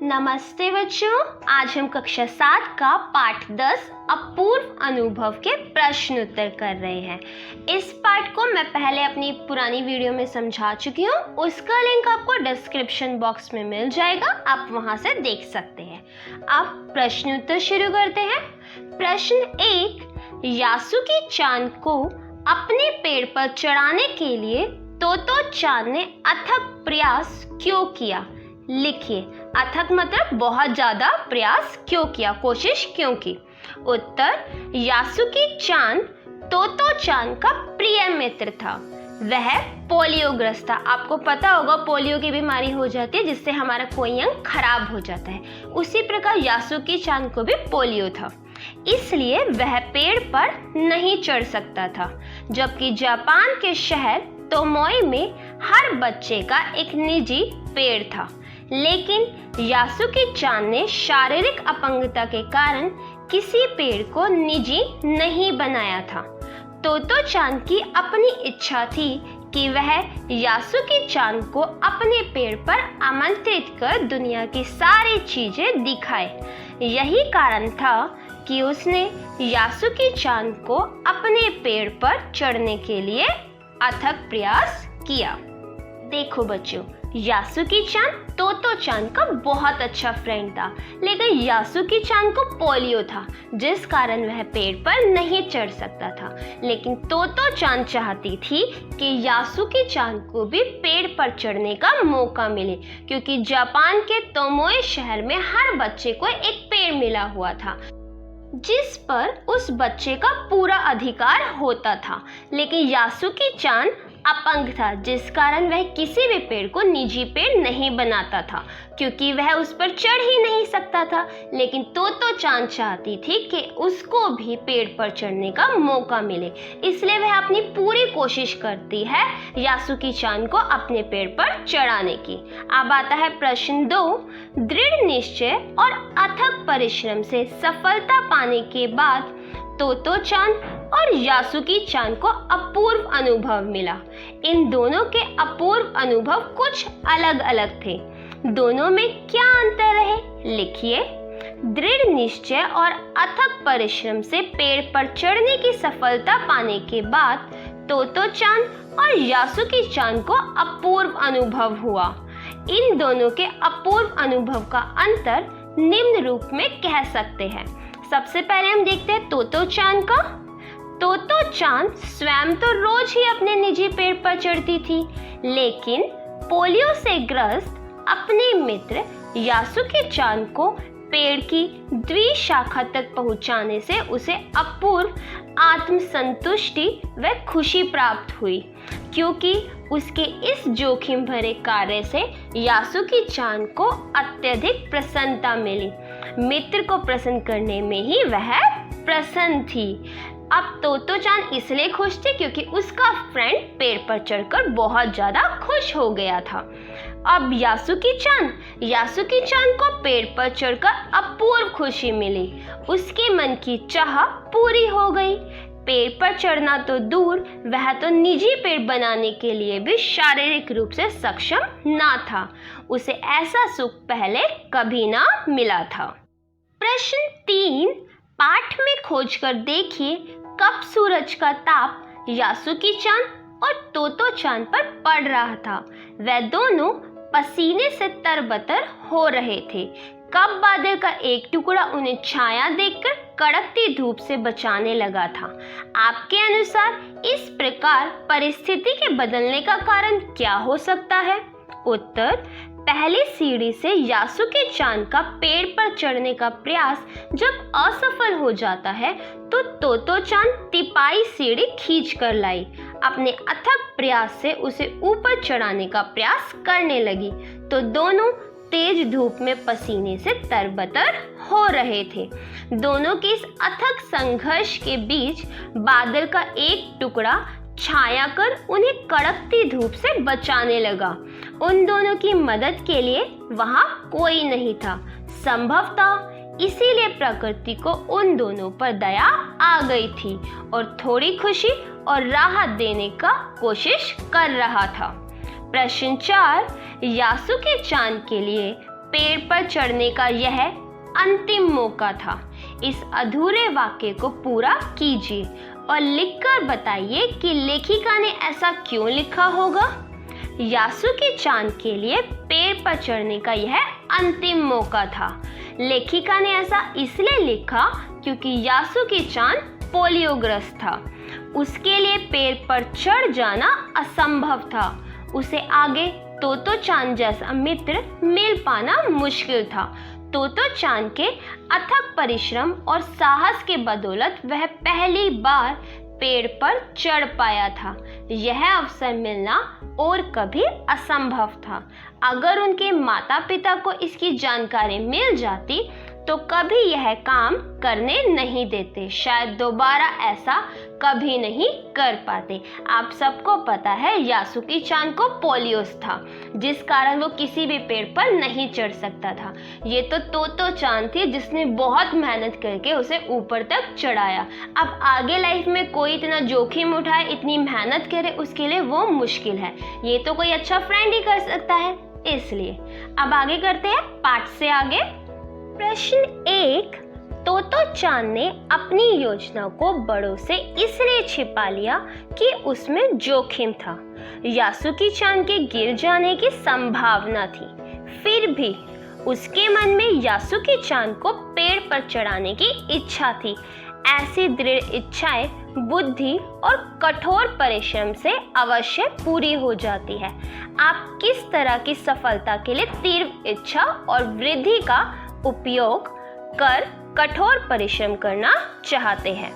नमस्ते बच्चों, आज हम कक्षा 7 का पाठ 10 अपूर्व अनुभव के प्रश्न उत्तर कर रहे हैं। इस पाठ को मैं पहले अपनी पुरानी वीडियो में समझा चुकी हूँ, उसका लिंक आपको डिस्क्रिप्शन बॉक्स में मिल जाएगा, आप वहां से देख सकते हैं। अब प्रश्न उत्तर शुरू करते हैं। प्रश्न 1, यासुकी-चान को अपने पेड़ पर चढ़ाने के लिए तोतो-चान ने अथक प्रयास क्यों किया? लिखिए। अथक मतलब बहुत ज्यादा प्रयास क्यों किया, कोशिश क्यों की? उत्तर, यासुकी-चान तोतो-चान का प्रिय मित्र था। वह पोलियोग्रस्त था। आपको पता होगा पोलियो की बीमारी हो जाती है जिससे हमारा कोई अंग खराब हो जाता है। उसी प्रकार यासुकी-चान को भी पोलियो था, इसलिए वह पेड़ पर नहीं चढ़ सकता था। जबकि जापान के शहर तोमोई में हर बच्चे का एक निजी पेड़ था, लेकिन यासुकी-चान ने शारीरिक अपंगता के कारण किसी पेड़ को निजी नहीं बनाया था। तोतो-चान की अपनी इच्छा थी कि वह यासुकी-चान को अपने पेड़ पर आमंत्रित कर दुनिया की सारी चीजें दिखाए। यही कारण था कि उसने यासुकी-चान को अपने पेड़ पर चढ़ने के लिए अथक प्रयास किया। देखो बच्चों, यासुकी-चान तोतो-चान का बहुत अच्छा फ्रेंड था, लेकिन यासुकी-चान को पोलियो था, जिस कारण वह पेड़ पर नहीं चढ़ सकता था। लेकिन तोतो-चान चाहती थी कि यासुकी-चान को भी पेड़ पर चढ़ने का मौका मिले, क्योंकि जापान के तोमोई शहर में हर बच्चे को एक पेड़ मिला हुआ था जिस पर उस बच्चे का पूरा अधिकार होता था। लेकिन यासुकी-चान अपंग था, जिस कारण वह किसी भी पेड़ को निजी पेड़ नहीं बनाता था, क्योंकि वह उस पर चढ़ ही नहीं सकता था। लेकिन तोतो-चान चाहती थी कि उसको भी पेड़ पर चढ़ने का मौका मिले, इसलिए वह अपनी पूरी कोशिश करती है यासुकी-चान को अपने पेड़ पर चढ़ाने की। अब आता है प्रश्न 2, दृढ़ निश्चय और अथक परिश्रम से सफलता पाने के बाद तोतो-चान और यासुकी-चान को अपूर्व अनुभव मिला। इन दोनों के अपूर्व अनुभव कुछ अलग अलग थे। दोनों में क्या अंतर है? लिखिए। दृढ़ निश्चय और अथक परिश्रम से पेड़ पर चढ़ने की सफलता पाने के बाद तोतो-चान और यासुकी-चान को अपूर्व अनुभव हुआ। इन दोनों के अपूर्व अनुभव का अंतर निम्न रूप में कह सकते हैं। सबसे पहले हम देखते हैं तोतो-चान का। तोतो-चान स्वयं तो रोज ही अपने निजी पेड़ पर चढ़ती थी, लेकिन पोलियो से ग्रस्त अपने मित्र यासुकी-चान को पेड़ की द्विशाखा तक पहुंचाने से उसे अपूर्व आत्मसंतुष्टि व खुशी प्राप्त हुई, क्योंकि उसके इस जोखिम भरे कार्य से यासुकी-चान को अत्यधिक प्रसन्नता मिली। मित्र को प्रसन्न करने में ही वह प्रसन्न थी। अब तोतो-चान इसलिए खुश थी क्योंकि उसका फ्रेंड पेड़ पर चढ़कर बहुत ज्यादा खुश हो गया था। अब यासुकी-चान को पेड़ पर चढ़कर अपूर्व खुशी मिली। उसके मन की चाह पूरी हो गई। पेड़ पर चढ़ना तो दूर, वह तो निजी पेड़ बनाने के लिए भी शारीरिक रूप से सक्षम ना था। उसे ऐसा सुख पहले कभी ना मिला था। प्रश्न 3, पाठ में खोजकर देखिए कब सूरज का ताप यासुकी-चान और तोतो-चान पर पड़ रहा था। वह दोनों पसीने से तरबतर हो रहे थे। कब बादल का एक टुकड़ा उन्हें छाया देकर कड़कती धूप से बचाने लगा था? आपके अनुसार इस प्रकार परिस्थिति के बदलने का कारण क्या हो सकता है? उत्तर, पहली सीढ़ी से यासुकी-चान का पेड़ पर चढ़ने का प्रयास जब असफल हो जाता है तो तोतो-चान तिपाई सीढ़ी खींच कर लाई। अपने अथक प्रयास से उसे ऊपर चढ़ाने का प्रयास करने लगी, तो दोनों तेज धूप में पसीने से तरबतर हो रहे थे। दोनों के इस अथक संघर्ष के बीच बादल का एक टुकड़ा छाया कर उन्हें कड़कती धूप से बचाने लगा। उन दोनों की मदद के लिए वहां कोई नहीं था। संभवतः इसीलिए प्रकृति को उन दोनों पर दया आ गई थी और थोड़ी खुशी और राहत देने का कोशिश कर रहा था। प्रश्न 4, यासुकी-चान के लिए पेड़ पर चढ़ने का यह अंतिम मौका था। इस अधूरे वाक्य को पूरा कीजिए और लिखकर बताइए कि लेखिका ने ऐसा क्यों लिखा होगा। यासुकी चान के लिए पेड़ पर चढ़ने का यह अंतिम मौका था। लेखिका ने ऐसा इसलिए लिखा क्योंकि यासुकी चान पोलियोग्रस्त था। उसके लिए पेड़ पर चढ़ जाना असंभव था। उसे आगे तोतो चान जैसा मित्र मिल पाना मुश्किल था। तोतो चान के अथक परिश्रम और साहस के बदौलत वह पहली बार पेड़ पर चढ़ पाया था। यह अवसर मिलना और कभी असंभव था। अगर उनके माता पिता को इसकी जानकारी मिल जाती तो कभी यह काम करने नहीं देते, शायद दोबारा ऐसा कभी नहीं कर पाते। आप सबको पता है यासुकी चान को पोलियोस था, जिस कारण वो किसी भी पेड़ पर नहीं चढ़ सकता था। ये तो तोतो चान थी जिसने बहुत मेहनत करके उसे ऊपर तक चढ़ाया। अब आगे लाइफ में कोई इतना जोखिम उठाए, इतनी मेहनत करे, उसके लिए वो मुश्किल है। ये तो कोई अच्छा फ्रेंड ही कर सकता है। इसलिए अब आगे करते हैं पाठ से आगे। प्रश्न 1, तोतो चान ने अपनी योजना को बड़ों से इसलिए छिपा लिया कि उसमें जोखिम था। यासुकी चान के गिर जाने की संभावना थी, फिर भी उसके मन में यासुकी चान को पेड़ पर चढ़ाने की इच्छा थी। ऐसी दृढ़ इच्छाएं बुद्धि और कठोर परिश्रम से अवश्य पूरी हो जाती है। आप किस तरह की सफलता के लिए तीव्र इच्छा और वृद्धि का उपयोग कर कठोर परिश्रम करना चाहते हैं।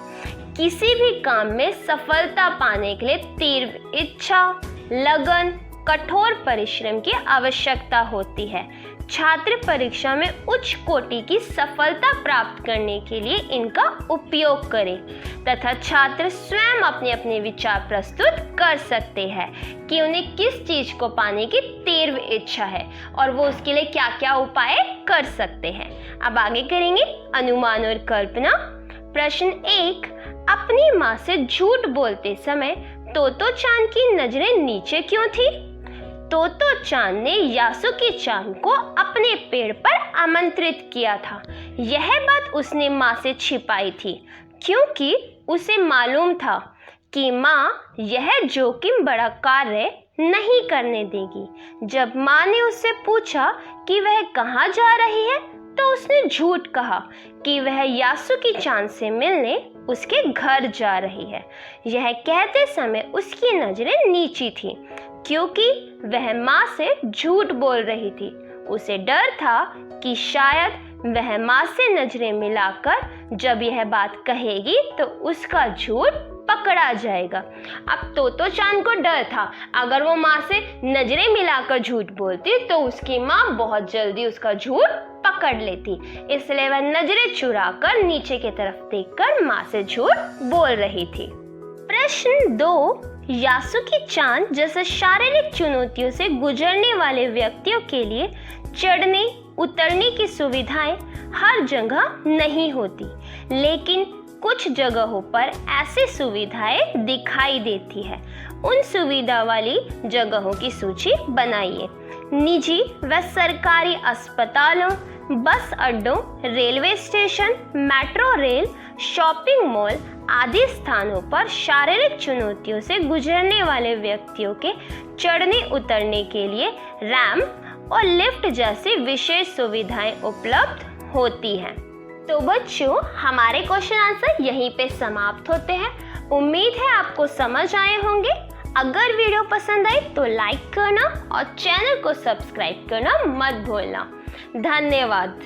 किसी भी काम में सफलता पाने के लिए तीव्र इच्छा, लगन, कठोर परिश्रम की आवश्यकता होती है। छात्र परीक्षा में उच्च कोटि की सफलता प्राप्त करने के लिए इनका उपयोग करें तथा छात्र स्वयं अपने अपने विचार प्रस्तुत कर सकते हैं कि उन्हें किस चीज को पाने की तीव्र इच्छा है और वो उसके लिए क्या क्या उपाय कर सकते हैं। अब आगे करेंगे अनुमान और कल्पना। प्रश्न 1, अपनी माँ से झूठ बोलते समय तोतो चान की नजरें नीचे क्यों थी? तोतो चान ने यासुकी चान को अपने पेड़ पर आमंत्रित किया था। यह बात उसने माँ से छिपाई थी क्योंकि उसे मालूम था कि माँ यह जोखिम बड़ा कार्य नहीं करने देगी। जब माँ ने उससे पूछा कि वह कहाँ जा रही है तो उसने झूठ कहा कि वह यासुकी चान से मिलने उसके घर जा रही है। यह कहते समय उसकी नजरें नीची थी क्योंकि वह माँ से झूठ बोल रही थी। उसे डर था कि शायद वह माँ से नजरें मिलाकर जब यह बात कहेगी तो उसका झूठ पकड़ा जाएगा। अब तोतो चान को डर था अगर वो माँ से नजरें मिलाकर झूठ बोलती तो उसकी माँ बहुत जल्दी उसका झूठ पकड़ लेती, इसलिए वह नजरें चुराकर नीचे की तरफ देखकर माँ से झूठ बोल रही थी। प्रश्न 2, यासुकी चान जैसे शारीरिक चुनौतियों से गुजरने वाले व्यक्तियों के लिए चढ़ने उतरने की सुविधाएं हर जगह नहीं होती, लेकिन कुछ जगहों पर ऐसी सुविधाएं दिखाई देती है। उन सुविधा वाली जगहों की सूची बनाइए। निजी व सरकारी अस्पतालों, बस अड्डों, railway station, metro rail, shopping mall आदि स्थानों पर शारीरिक चुनौतियों से गुजरने वाले व्यक्तियों के चढ़ने उतरने के लिए रैंप और लिफ्ट जैसी विशेष सुविधाएं उपलब्ध होती हैं। तो बच्चों, हमारे क्वेश्चन आंसर यहीं पे समाप्त होते हैं। उम्मीद है आपको समझ आए होंगे। अगर वीडियो पसंद आई तो लाइक करना और चैनल को सब्सक्राइब करना मत भूलना। धन्यवाद।